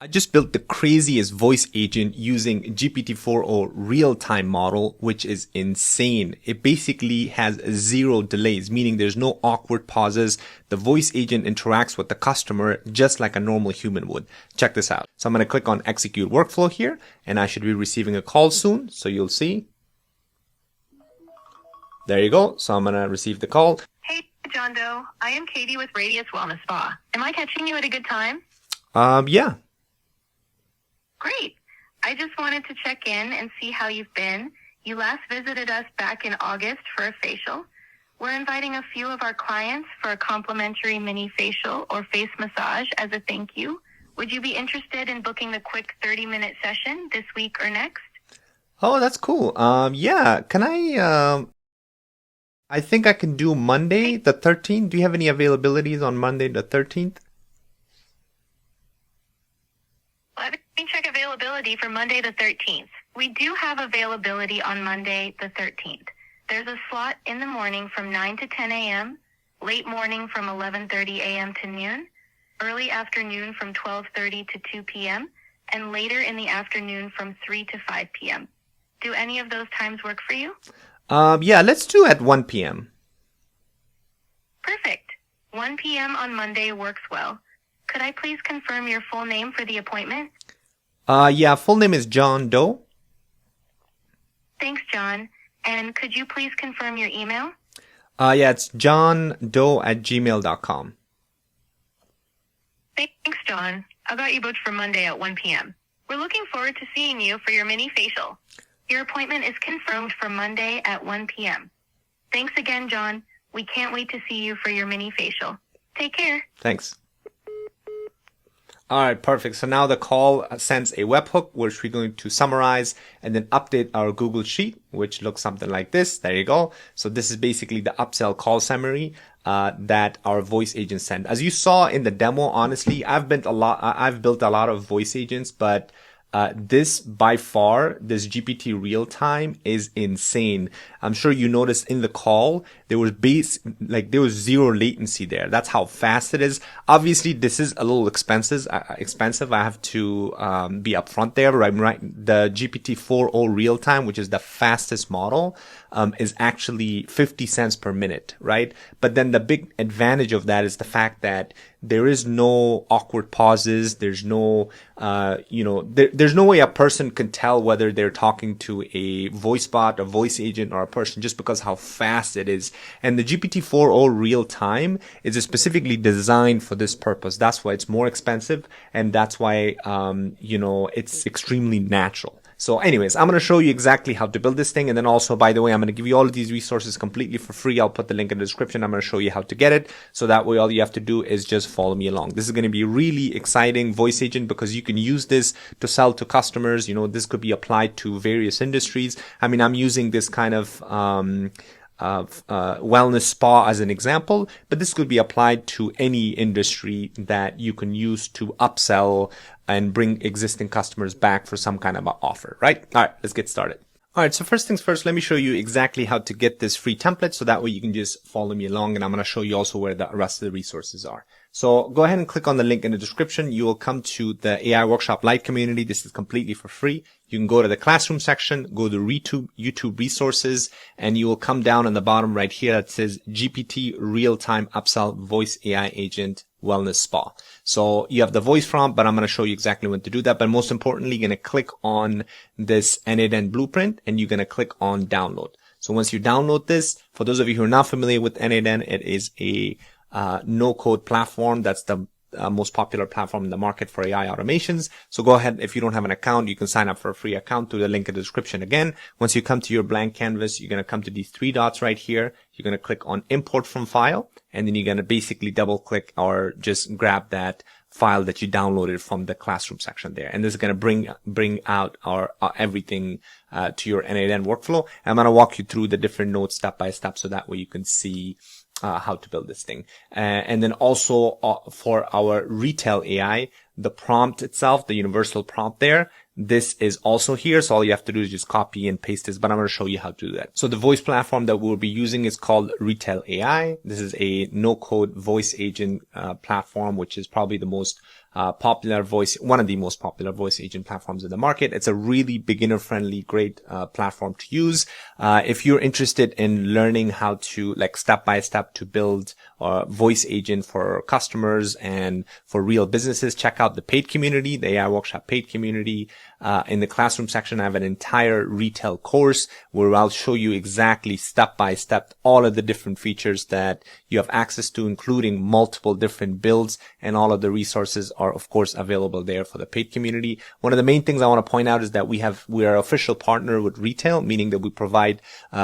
I just built the craziest voice agent using GPT-4o real-time model, which is insane. It basically has zero delays, meaning there's no awkward pauses. The voice agent interacts with the customer just like a normal human would. Check this out. So I'm going to click on execute workflow here, and I should be receiving a call soon. So you'll see. There you go. So I'm going to receive the call. Hey, John Doe. I am Katie with Radius Wellness Spa. Am I catching you at a good time? Yeah. Great. I just wanted to check in and see how you've been. You last visited us back in August for a facial. We're inviting a few of our clients for a complimentary mini facial or face massage as a thank you. Would you be interested in booking the quick 30-minute session this week or next? Oh, that's cool. Yeah. Can I think I can do Monday the 13th. Do you have any availabilities on Monday the 13th? Let me check availability for Monday the 13th. We do have availability on Monday the 13th. There's a slot in the morning from 9 to 10 a.m., late morning from 11:30 a.m. to noon, early afternoon from 12:30 to 2 p.m., and later in the afternoon from 3 to 5 p.m. Do any of those times work for you? Yeah, let's do at 1 p.m. Perfect. 1 p.m. on Monday works well. Could I please confirm your full name for the appointment? Yeah, full name is John Doe. Thanks, John. And could you please confirm your email? Yeah, it's johndoe@gmail.com. Thanks, John. I got you booked for Monday at 1 p.m. We're looking forward to seeing you for your mini facial. Your appointment is confirmed for Monday at 1 p.m. Thanks again, John. We can't wait to see you for your mini facial. Take care. Thanks. All right, perfect. So now the call sends a webhook, which we're going to summarize and then update our Google Sheet, which looks something like this. There you go. So this is basically the upsell call summary that our voice agent sent. As you saw in the demo, honestly, I've built a lot of voice agents, but this by far, this GPT Realtime is insane. I'm sure you noticed in the call, there was zero latency there. That's how fast it is. Obviously, this is a little expensive. I have to be upfront there, right? The GPT-4o Realtime, which is the fastest model, is actually 50 cents per minute, right? But then the big advantage of that is the fact that there is no awkward pauses. There's no, there's no way a person can tell whether they're talking to a voice bot, a voice agent, or a person just because how fast it is. And the GPT-4o Realtime is specifically designed for this purpose. That's why it's more expensive, and that's why, it's extremely natural. So anyways, I'm going to show you exactly how to build this thing. And then also, by the way, I'm going to give you all of these resources completely for free. I'll put the link in the description. I'm going to show you how to get it. So that way, all you have to do is just follow me along. This is going to be really exciting voice agent because you can use this to sell to customers. This could be applied to various industries. I mean, I'm using this kind of, wellness spa as an example, but this could be applied to any industry that you can use to upsell and bring existing customers back for some kind of offer, right? All right, let's get started. All right, so first things first, let me show you exactly how to get this free template so that way you can just follow me along, and I'm going to show you also where the rest of the resources are. So go ahead and click on the link in the description. You will come to the AI Workshop Lite community. This is completely for free. You can go to the classroom section, go to YouTube resources, and you will come down on the bottom right here that says GPT Real-Time Upsell Voice AI Agent Wellness Spa. So you have the voice prompt, but I'm going to show you exactly when to do that. But most importantly, you're going to click on this n8n blueprint and you're going to click on download. So once you download this, for those of you who are not familiar with n8n, it is a no-code platform. That's the most popular platform in the market for AI automations. So go ahead. If you don't have an account, you can sign up for a free account through the link in the description. Again, once you come to your blank canvas, you're going to come to these three dots right here. You're going to click on import from file, and then you're going to basically double click or just grab that file that you downloaded from the classroom section there. And this is going to bring out our everything to your n8n workflow. I'm going to walk you through the different nodes step by step so that way you can see how to build this thing. And then also for our Retell AI, the prompt itself, the universal prompt there, this is also here. So all you have to do is just copy and paste this, but I'm going to show you how to do that. So the voice platform that we'll be using is called Retell AI. This is a no-code voice agent platform, which is probably the most one of the most popular voice agent platforms in the market. It's a really beginner-friendly, great platform to use. If you're interested in learning how to, like, step-by-step to build a voice agent for customers and for real businesses, check out the paid community, the AI Workshop paid community. In the classroom section, I have an entire Retell course where I'll show you exactly step-by-step all of the different features that you have access to, including multiple different builds, and all of the resources are of course available there for the paid community. One of the main things I want to point out is that we are an official partner with Retell, meaning that we provide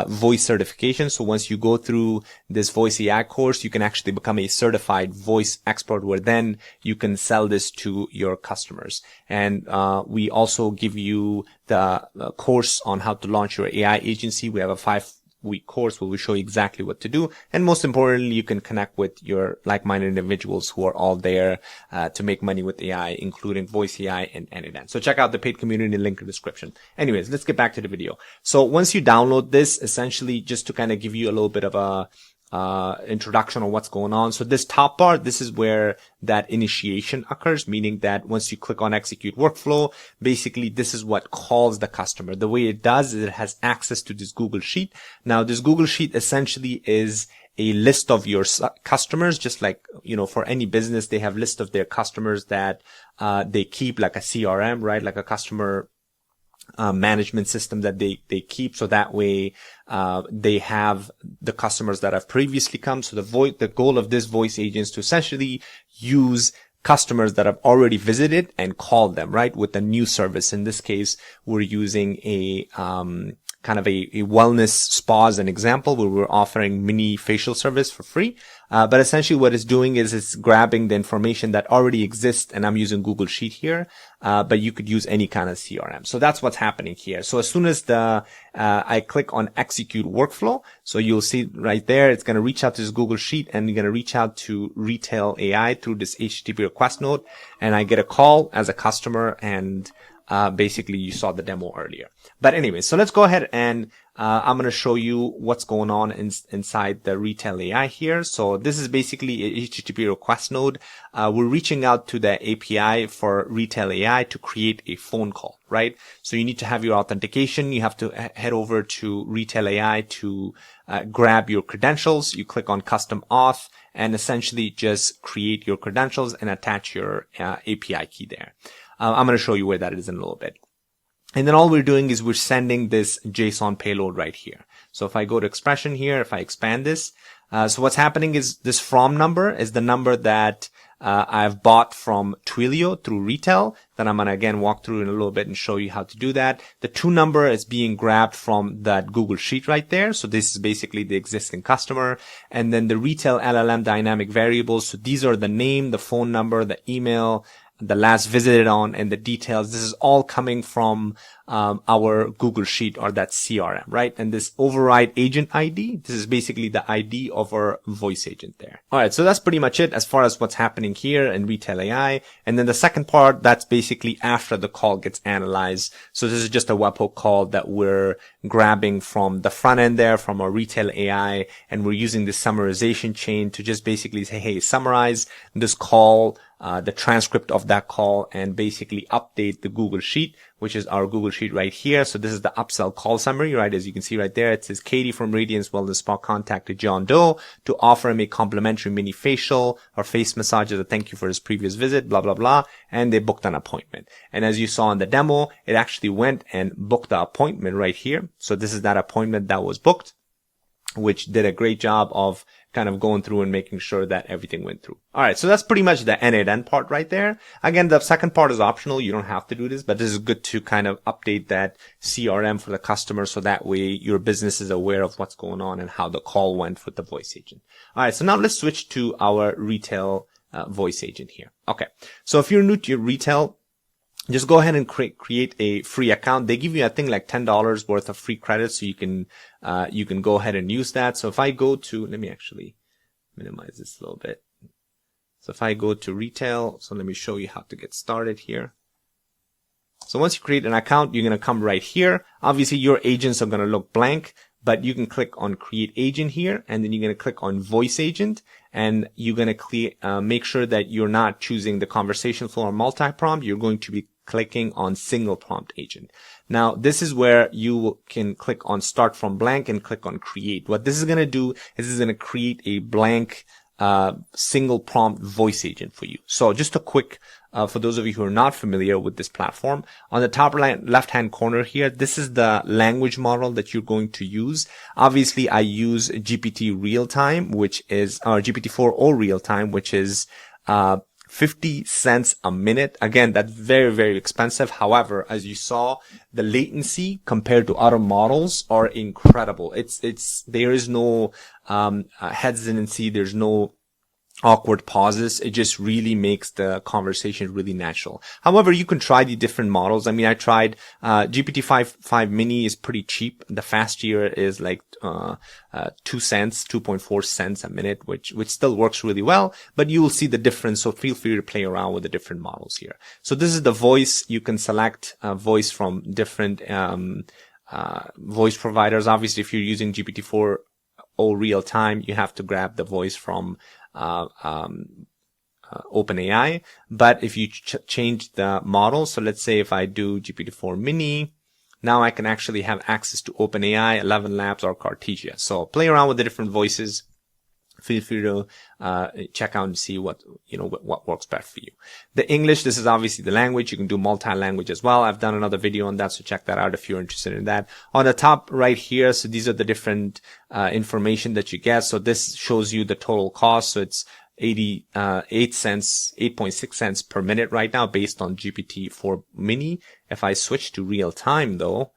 voice certification. So once you go through this voice AI course, you can actually become a certified voice expert, where then you can sell this to your customers. And we also give you the course on how to launch your AI agency. We have a 5-week course where we show you exactly what to do. And most importantly, you can connect with your like-minded individuals who are all there to make money with AI, including voice AI and n8n. So check out the paid community link in the description. Anyways, let's get back to the video. So once you download this, essentially just to kind of give you a little bit of a introduction on what's going on. So this top part, this is where that initiation occurs, meaning that once you click on execute workflow, basically this is what calls the customer. The way it does is it has access to this Google Sheet. Now this Google Sheet essentially is a list of your customers, just like, you know, for any business, they have list of their customers that they keep, like a CRM, right? Like a customer management system that they keep. So that way, they have the customers that have previously come. So the goal of this voice agent is to essentially use customers that have already visited and call them, right? With a new service. In this case, we're using a, kind of a wellness spa as an example, where we're offering mini facial service for free. But essentially what it's doing is it's grabbing the information that already exists, and I'm using Google Sheet here. But you could use any kind of CRM. So that's what's happening here. So as soon as I click on execute workflow, so you'll see right there, it's going to reach out to this Google Sheet, and you're going to reach out to Retell AI through this HTTP request node. And I get a call as a customer, and basically you saw the demo earlier. But anyway, so let's go ahead and I'm going to show you what's going on inside the Retell AI here. So this is basically a HTTP request node. We're reaching out to the API for Retell AI to create a phone call, right? So you need to have your authentication. You have to head over to Retell AI to grab your credentials. You click on custom auth and essentially just create your credentials and attach your API key there. I'm going to show you where that is in a little bit. And then all we're doing is we're sending this JSON payload right here. So if I go to expression here, if I expand this, so what's happening is this from number is the number that I've bought from Twilio through Retell. Then I'm going to again walk through in a little bit and show you how to do that. The to number is being grabbed from that Google Sheet right there. So this is basically the existing customer. And then the Retell LLM dynamic variables. So these are the name, the phone number, the email, the last visited on, and the details. This is all coming from our Google Sheet, or that CRM, right? And this override agent ID, this is basically the ID of our voice agent there. All right, so that's pretty much it as far as what's happening here in Retell AI. And then the second part, that's basically after the call gets analyzed. So this is just a webhook call that we're grabbing from the front end there, from our Retell AI, and we're using this summarization chain to just basically say, hey, summarize this call, the transcript of that call, and basically update the Google Sheet, which is our Google Sheet right here. So this is the upsell call summary, right? As you can see right there, it says Katie from Radiance Wellness Spa contacted John Doe to offer him a complimentary mini facial or face massage as a thank you for his previous visit, blah, blah, blah. And they booked an appointment. And as you saw in the demo, it actually went and booked the appointment right here. So this is that appointment that was booked, which did a great job of kind of going through and making sure that everything went through. All right. So that's pretty much the n8n part right there. Again, the second part is optional. You don't have to do this, but this is good to kind of update that CRM for the customer. So that way your business is aware of what's going on and how the call went with the voice agent. All right. So now let's switch to our Retell voice agent here. Okay. So if you're new to your Retell, just go ahead and create a free account. They give you, I think, like $10 worth of free credits, so you can go ahead and use that. So if I go to, let me actually minimize this a little bit. So if I go to Retell, so let me show you how to get started here. So once you create an account, you're going to come right here. Obviously, your agents are going to look blank, but you can click on create agent here, and then you're going to click on voice agent, and you're going to make sure that you're not choosing the conversation flow or multi-prompt. You're going to be clicking on single prompt agent. Now, this is where you can click on start from blank and click on create. What this is going to do is this is going to create a blank single prompt voice agent for you. So just a quick, for those of you who are not familiar with this platform, on the top left hand corner here, this is the language model that you're going to use. Obviously, I use GPT Realtime, which is, or GPT-4o Realtime, which is, 50 cents a minute. Again, that's very, very expensive. However, as you saw, the latency compared to other models are incredible. There is no, hesitancy. There's no awkward pauses. It just really makes the conversation really natural. However, you can try the different models. I mean, I tried, GPT-5 mini is pretty cheap. The fast tier is like, 2.4 cents a minute, which still works really well, but you will see the difference. So feel free to play around with the different models here. So this is the voice. You can select a voice from different, voice providers. Obviously, if you're using GPT-4o Realtime, you have to grab the voice from, OpenAI. But if you change the model, so let's say if I do GPT-4 mini, now I can actually have access to OpenAI, 11 Labs, or Cartesia. So play around with the different voices. Feel free to check out and see what works best for you. The English, this is obviously the language. You can do multi-language as well. I've done another video on that, so check that out if you're interested in that. On the top right here, so these are the different information that you get. So this shows you the total cost. So it's 8.6 cents per minute right now based on GPT-4 mini. If I switch to real time though,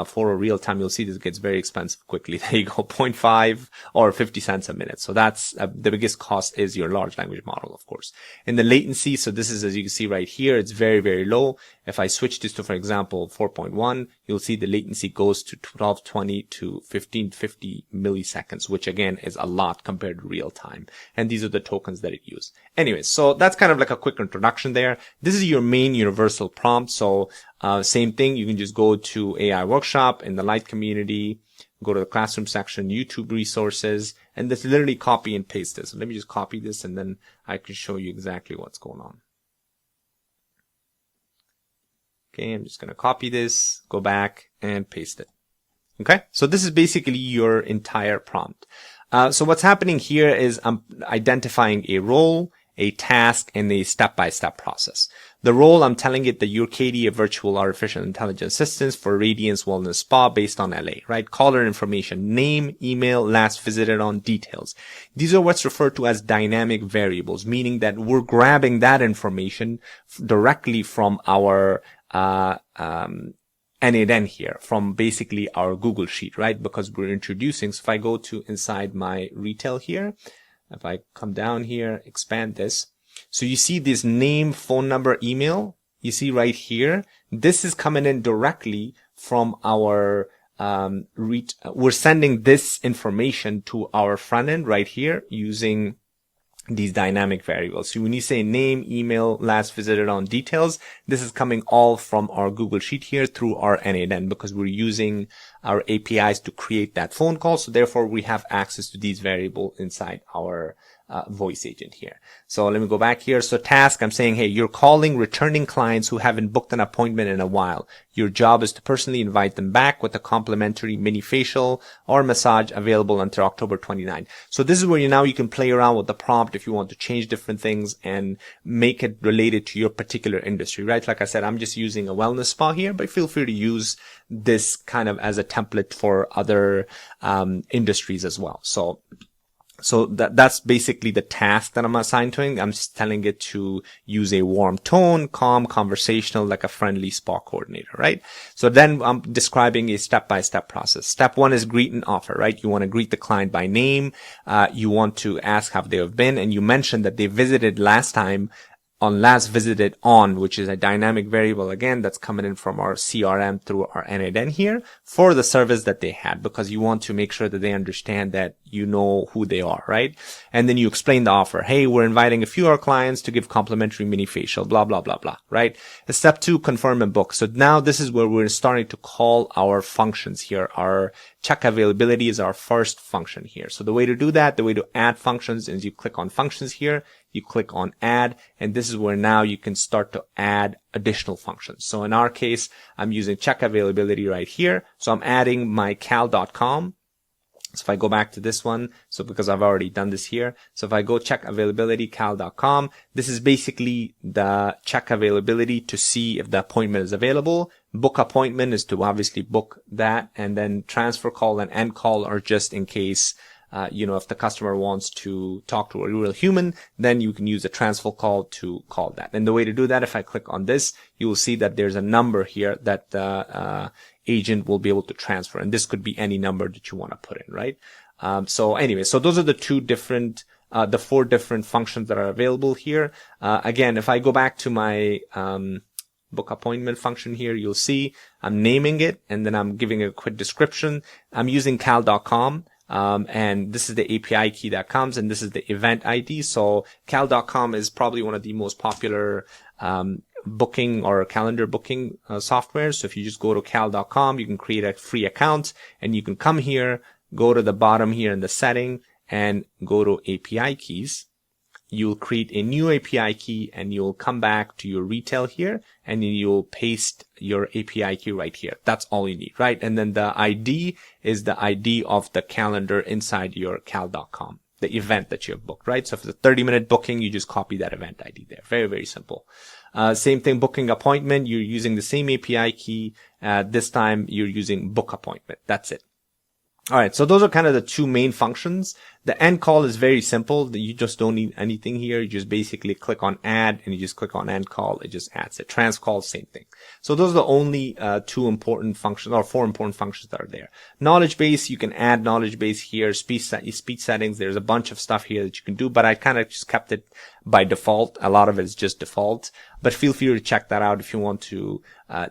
for a real time, you'll see this gets very expensive quickly. There you go, 0.5 or 50 cents a minute. So that's the biggest cost is your large language model, of course. In the latency, so this is, as you can see right here, it's very, very low. If I switch this to, for example, 4.1, you'll see the latency goes to 1220 to 1550 milliseconds, which again is a lot compared to real time. And these are the tokens that it uses. Anyways, so that's kind of like a quick introduction there. This is your main universal prompt. So same thing, you can just go to AI Workshop in the Light community, go to the classroom section, YouTube resources, and just literally copy and paste this. So let me just copy this and then I can show you exactly what's going on. Okay, I'm just going to copy this, go back and paste it. Okay, so this is basically your entire prompt. So what's happening here is I'm identifying a role, a task, and a step-by-step process. The role, I'm telling it that you're Katie, a virtual artificial intelligence assistant for Radiance Wellness Spa based on LA, right? Caller information, name, email, last visited on, details. These are what's referred to as dynamic variables, meaning that we're grabbing that information directly from our n8n here, from basically our Google Sheet, right? Because we're introducing, so if I go to inside my Retell here, if I come down here, expand this, so you see this name, phone number, email, you see right here, this is coming in directly from our, we're sending this information to our front end right here using these dynamic variables. So when you say name, email, last visited on, details, this is coming all from our Google Sheet here through our n8n because we're using our APIs to create that phone call. So therefore we have access to these variables inside our voice agent here. So let me go back here. So task, I'm saying, hey, you're calling returning clients who haven't booked an appointment in a while. Your job is to personally invite them back with a complimentary mini facial or massage available until October 29. So this is where you can play around with the prompt if you want to change different things and make it related to your particular industry, right? Like I said, I'm just using a wellness spa here, but feel free to use this kind of as a template for other industries as well. So that's basically the task that I'm assigned to it. I'm just telling it to use a warm tone, calm, conversational, like a friendly spa coordinator, right? So then I'm describing a step-by-step process. Step one is greet and offer, right? You want to greet the client by name. You want to ask how they have been. And you mentioned that they visited last time on last visited on, which is a dynamic variable again that's coming in from our CRM through our n8n here for the service that they had, because you want to make sure that they understand that you know who they are, right? And then you explain the offer. Hey, we're inviting a few of our clients to give complimentary mini facial, blah, blah, blah, blah, right? Step 2, confirm and book. So now this is where we're starting to call our functions here. Our check availability is our first function here. So the way to do that, the way to add functions is you click on functions here, you click on add, and this is where now you can start to add additional functions. So in our case, I'm using check availability right here. So I'm adding my cal.com. So if I go back to this one, so because I've already done this here, so if I go check availability cal.com, this is basically the check availability to see if the appointment is available. Book appointment is to obviously book that, and then transfer call and end call are just in case, if the customer wants to talk to a real human, then you can use a transfer call to call that. And the way to do that, if I click on this, you will see that there's a number here that the agent will be able to transfer. And this could be any number that you want to put in, right? So those are the 4 different functions that are available here. Again, if I go back to my book appointment function here, you'll see I'm naming it and then I'm giving a quick description. I'm using cal.com. And this is the API key that comes, and this is the event ID. So cal.com is probably one of the most popular booking or calendar booking software. So if you just go to cal.com, you can create a free account, and you can come here, go to the bottom here in the setting, and go to API keys. You'll create a new API key, and you'll come back to your Retell here, and then you'll paste your API key right here. That's all you need, right? And then the ID is the ID of the calendar inside your cal.com, the event that you have booked, right? So if it's a 30-minute booking, you just copy that event ID there. Very, very simple. Same thing, booking appointment. You're using the same API key. This time you're using book appointment. That's it. All right. So those are kind of the 2 main functions. The end call is very simple. You just don't need anything here. You just basically click on add and you just click on end call. It just adds it. Trans call, same thing. So those are the only 2 important functions, or 4 important functions that are there. Knowledge base, you can add knowledge base here. Speech settings. There's a bunch of stuff here that you can do, but I kind of just kept it by default. A lot of it is just default, but feel free to check that out if you want to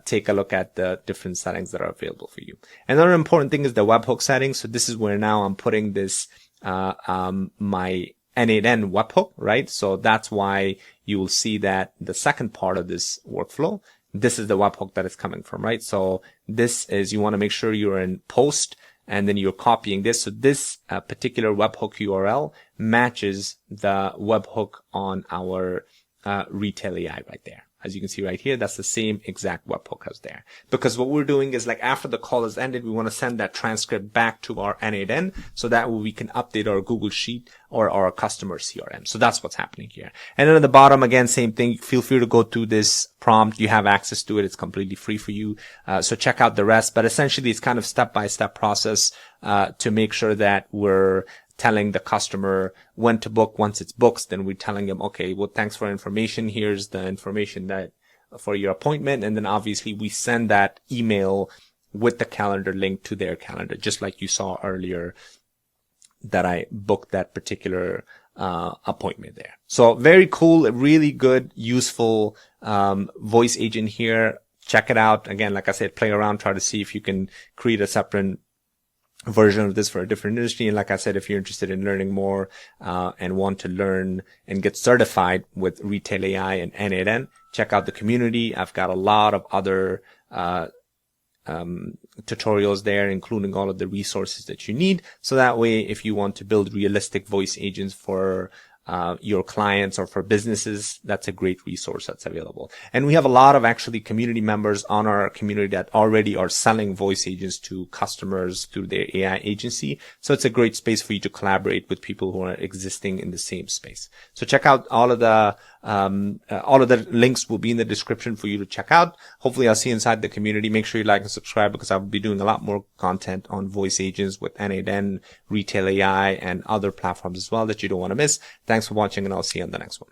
take a look at the different settings that are available for you. Another important thing is the webhook settings. So this is where now I'm putting this my n8n webhook, right? So that's why you will see that the second part of this workflow, this is the webhook that is coming from, right? So this is, you want to make sure you're in post, and then you're copying this. So this particular webhook URL matches the webhook on our Retell AI right there. As you can see right here, that's the same exact webhook as there. Because what we're doing is, like, after the call is ended, we want to send that transcript back to our n8n, so that way we can update our Google Sheet or our customer CRM. So that's what's happening here. And then at the bottom, again, same thing. Feel free to go through this prompt. You have access to it. It's completely free for you. So check out the rest. But essentially, it's kind of step-by-step process to make sure that we're telling the customer when to book. Once it's booked, then we're telling them, okay, well, thanks for information. Here's the information that for your appointment. And then obviously we send that email with the calendar link to their calendar, just like you saw earlier that I booked that particular appointment there. So very cool, really good, useful voice agent here. Check it out. Again, like I said, play around, try to see if you can create a separate version of this for a different industry. And like I said, if you're interested in learning more and want to learn and get certified with Retell AI and n8n, check out the community. I've got a lot of other tutorials there, including all of the resources that you need. So that way, if you want to build realistic voice agents for your clients or for businesses, that's a great resource that's available. And we have a lot of actually community members on our community that already are selling voice agents to customers through their AI agency. So it's a great space for you to collaborate with people who are existing in the same space. So check out all of the links will be in the description for you to check out. Hopefully I'll see you inside the community. Make sure you like and subscribe, because I'll be doing a lot more content on voice agents with n8n, Retell AI, and other platforms as well that you don't want to miss. Thanks for watching, and I'll see you on the next one.